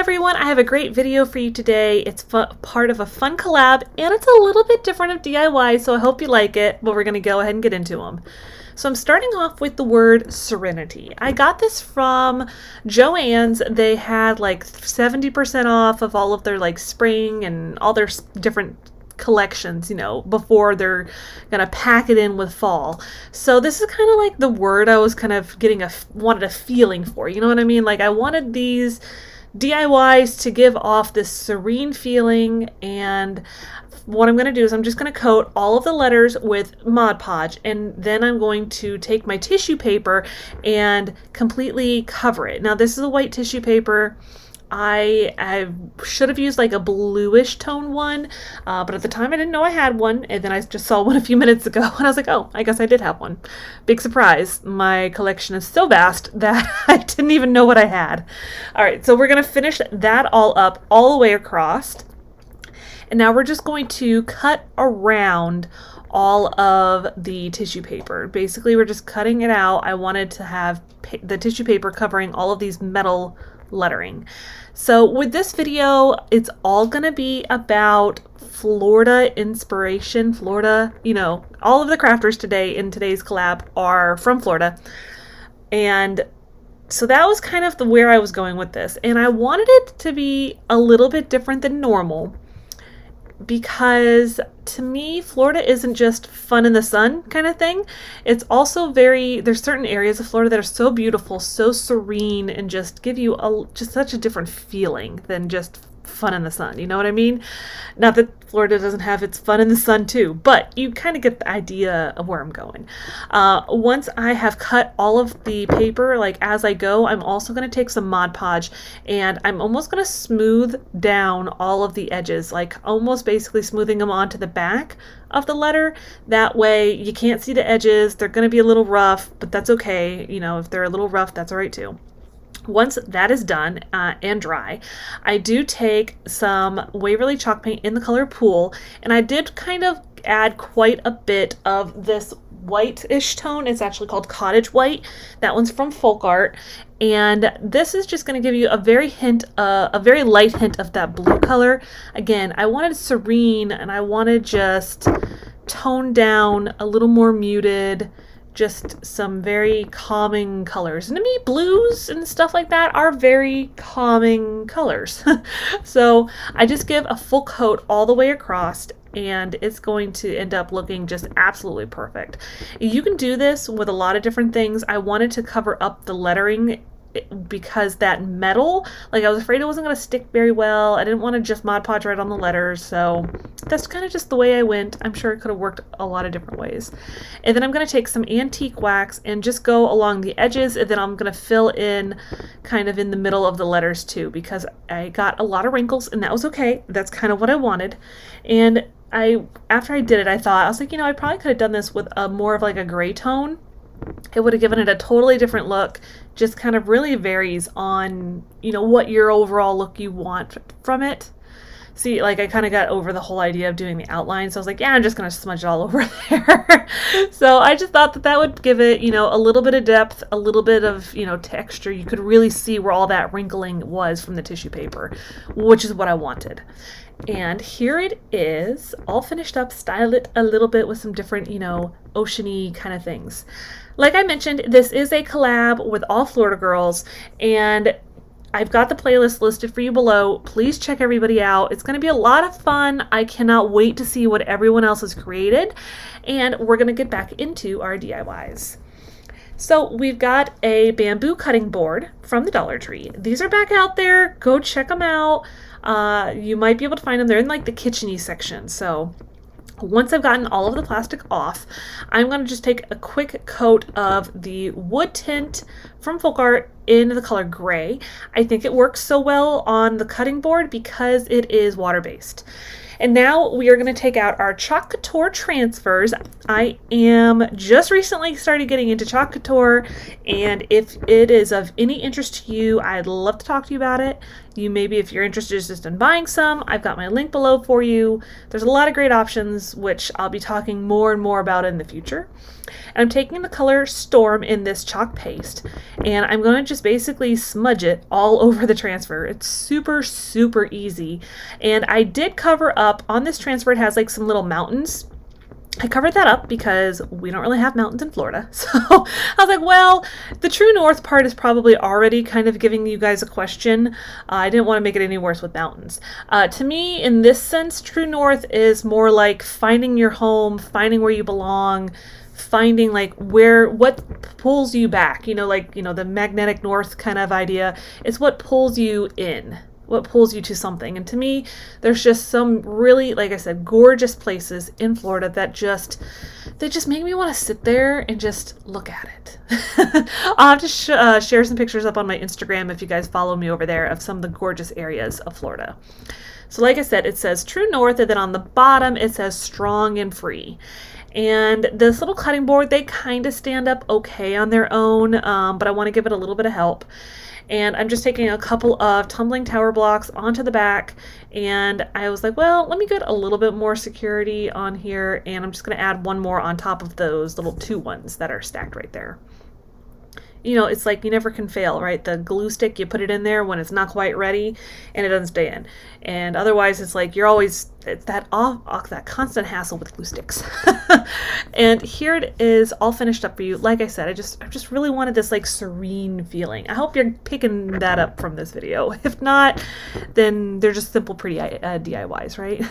everyone, I have a great video for you today. It's part of a fun collab and it's a little bit different of DIY, so I hope you like it, but we're going to go ahead and get into them. So I'm starting off with the word Serenity. I got this from Joann's. They had like 70% off of all of their like spring and all their different collections, you know, before they're gonna pack it in with fall. So this is kind of like the word I was kind of getting wanted a feeling for, you know what I mean? Like I wanted these DIYs to give off this serene feeling, and what I'm going to do is I'm just going to coat all of the letters with Mod Podge, and then I'm going to take my tissue paper and completely cover it. Now this is a white tissue paper. I should have used like a bluish tone one, but at the time I didn't know I had one, and then I just saw one a few minutes ago and I was like, oh, I guess I did have one. Big surprise. My collection is so vast that I didn't even know what I had. All right, so we're going to finish that all up all the way across. And now we're just going to cut around all of the tissue paper. Basically, we're just cutting it out. I wanted to have the tissue paper covering all of these metal lettering. So with this video, it's all going to be about Florida inspiration. Florida, you know, all of the crafters today in today's collab are from Florida. And so that was kind of where I was going with this. And I wanted it to be a little bit different than normal, because to me, Florida isn't just fun in the sun kind of thing. It's also there's certain areas of Florida that are so beautiful, so serene, and just give you just such a different feeling than just fun in the sun. You know what I mean? Not that Florida doesn't have its fun in the sun too, but you kind of get the idea of where I'm going. Once I have cut all of the paper, like as I go, I'm also going to take some Mod Podge and I'm almost going to smooth down all of the edges, like almost basically smoothing them onto the back of the letter. That way you can't see the edges. They're going to be a little rough, but that's okay. You know, if they're a little rough, that's all right too. Once that is done and dry, I do take some Waverly chalk paint in the color Pool, and I did kind of add quite a bit of this white-ish tone. It's actually called Cottage White. That one's from Folk Art, and this is just going to give you a very light hint of that blue color. Again, I wanted serene, and I wanted just toned down, a little more muted, just some very calming colors. And to me, blues and stuff like that are very calming colors. So I just give a full coat all the way across, and it's going to end up looking just absolutely perfect. You can do this with a lot of different things. I wanted to cover up the lettering because that metal, like I was afraid it wasn't going to stick very well. I didn't want to just Mod Podge right on the letters, so that's kind of just the way I went. I'm sure it could have worked a lot of different ways. And then I'm going to take some antique wax and just go along the edges, and then I'm going to fill in kind of in the middle of the letters too, because I got a lot of wrinkles, and that was okay. That's kind of what I wanted. And after I did it, I was like, you know, I probably could have done this with a more of like a gray tone. It would have given it a totally different look. Just kind of really varies on, you know, what your overall look you want from it. See, like I kind of got over the whole idea of doing the outline, so I was like, yeah, I'm just going to smudge it all over there. So I just thought that would give it, you know, a little bit of depth, a little bit of, you know, texture. You could really see where all that wrinkling was from the tissue paper, which is what I wanted. And here it is, all finished up, styled it a little bit with some different, you know, oceany kind of things. Like I mentioned, this is a collab with all Florida girls, and I've got the playlist listed for you below. Please check everybody out. It's going to be a lot of fun. I cannot wait to see what everyone else has created, and we're going to get back into our DIYs. So we've got a bamboo cutting board from the Dollar Tree. These are back out there. Go check them out. You might be able to find them. They're in like the kitchen-y section. So once I've gotten all of the plastic off, I'm going to just take a quick coat of the wood tint from Folk Art in the color gray. I think it works so well on the cutting board because it is water-based. And now we are going to take out our Chalk Couture transfers. I am just recently started getting into Chalk Couture, and if it is of any interest to you, I'd love to talk to you about it. You maybe, if you're interested just in buying some, I've got my link below for you. There's a lot of great options, which I'll be talking more and more about in the future. And I'm taking the color Storm in this chalk paste, and I'm going to just basically smudge it all over the transfer. It's super, super easy. And I did cover up on this transfer. It has like some little mountains. I covered that up because we don't really have mountains in Florida. So I was like, well, the true north part is probably already kind of giving you guys a question. I didn't want to make it any worse with mountains. To me, in this sense, true north is more like finding your home, finding where you belong, finding like what pulls you back, like, the magnetic north kind of idea. It's what pulls you in, what pulls you to something. And to me, there's just some really, like I said, gorgeous places in Florida that just make me want to sit there and just look at it. I'll have to share some pictures up on my Instagram if you guys follow me over there of some of the gorgeous areas of Florida. So like I said, it says True North, and then on the bottom it says Strong and Free. And this little cutting board, they kind of stand up okay on their own, but I want to give it a little bit of help. And I'm just taking a couple of tumbling tower blocks onto the back, and I was like, well, let me get a little bit more security on here, and I'm just going to add one more on top of those little 2 ones that are stacked right there. It's like you never can fail, right? The glue stick, you put it in there when it's not quite ready and it doesn't stay in. And otherwise it's like it's that constant hassle with glue sticks. And here it is all finished up for you. Like I said, I just really wanted this like serene feeling. I hope you're picking that up from this video. If not, then they're just simple, pretty DIYs, right?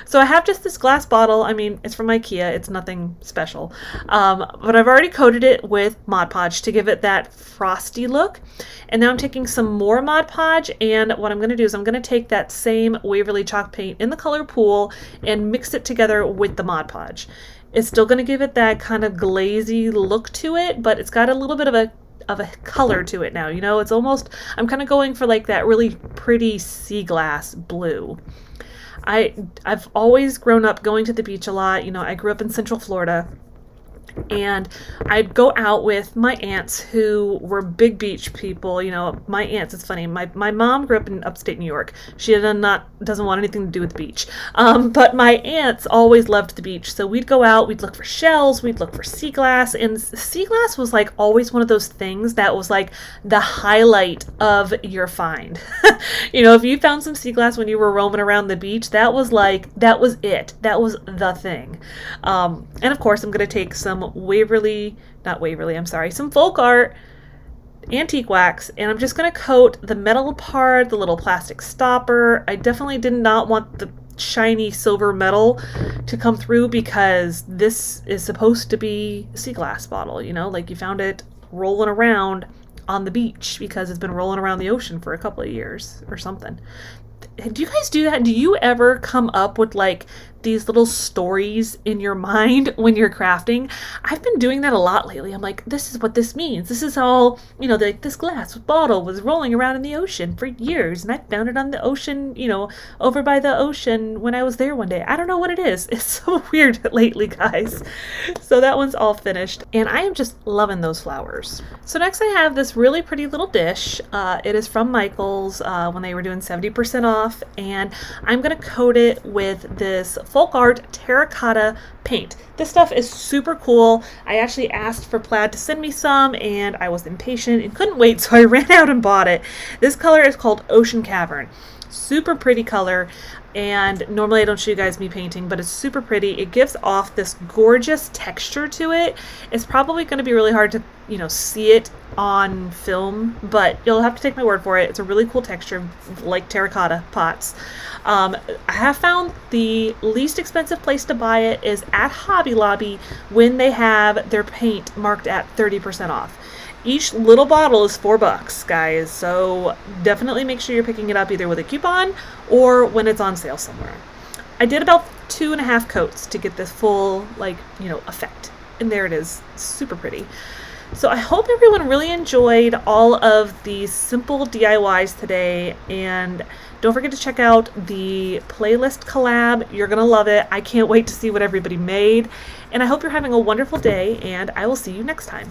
So I have just this glass bottle. I mean, it's from Ikea. It's nothing special. But I've already coated it with Mod Podge to give it that frosty look. And now I'm taking some more Mod Podge, and what I'm going to do is I'm going to take that same Waverly chalk paint in the color Pool and mix it together with the Mod Podge. It's still going to give it that kind of glazy look to it, but it's got a little bit of a color to it now. It's almost, I'm kind of going for like that really pretty sea glass blue. I've always grown up going to the beach a lot. I grew up in Central Florida, and I'd go out with my aunts who were big beach people. My aunts, it's funny, my mom grew up in upstate New York. She doesn't want anything to do with the beach. But my aunts always loved the beach. So we'd go out, we'd look for shells, we'd look for sea glass, and sea glass was like always one of those things that was like the highlight of your find. If you found some sea glass when you were roaming around the beach, that was it. That was the thing. And of course, I'm going to take some some folk art antique wax, and I'm just going to coat the metal part, the little plastic stopper. I definitely did not want the shiny silver metal to come through because this is supposed to be a sea glass bottle, like you found it rolling around on the beach because it's been rolling around the ocean for a couple of years or something. Do you guys do that? Do you ever come up with like these little stories in your mind when you're crafting? I've been doing that a lot lately. I'm like, this is what this means. This is all, like this glass bottle was rolling around in the ocean for years, and I found it on the ocean, over by the ocean when I was there one day. I don't know what it is. It's so weird lately, guys. So that one's all finished, and I am just loving those flowers. So next I have this really pretty little dish. It is from Michael's when they were doing 70% off, and I'm going to coat it with this folk art terracotta paint. This stuff is super cool. I actually asked for Plaid to send me some, and I was impatient and couldn't wait, so I ran out and bought it. This color is called Ocean Cavern. Super pretty color, and normally I don't show you guys me painting, but it's super pretty. It gives off this gorgeous texture to it. It's probably going to be really hard to see it on film, but you'll have to take my word for it. It's a really cool texture, like terracotta pots. I have found the least expensive place to buy it is at Hobby Lobby when they have their paint marked at 30% off. Each little bottle is $4, guys, so definitely make sure you're picking it up either with a coupon or when it's on sale somewhere. I did about 2.5 coats to get this full, effect. And there it is. Super pretty. So I hope everyone really enjoyed all of these simple DIYs today, and don't forget to check out the playlist collab. You're gonna love it. I can't wait to see what everybody made, and I hope you're having a wonderful day, and I will see you next time.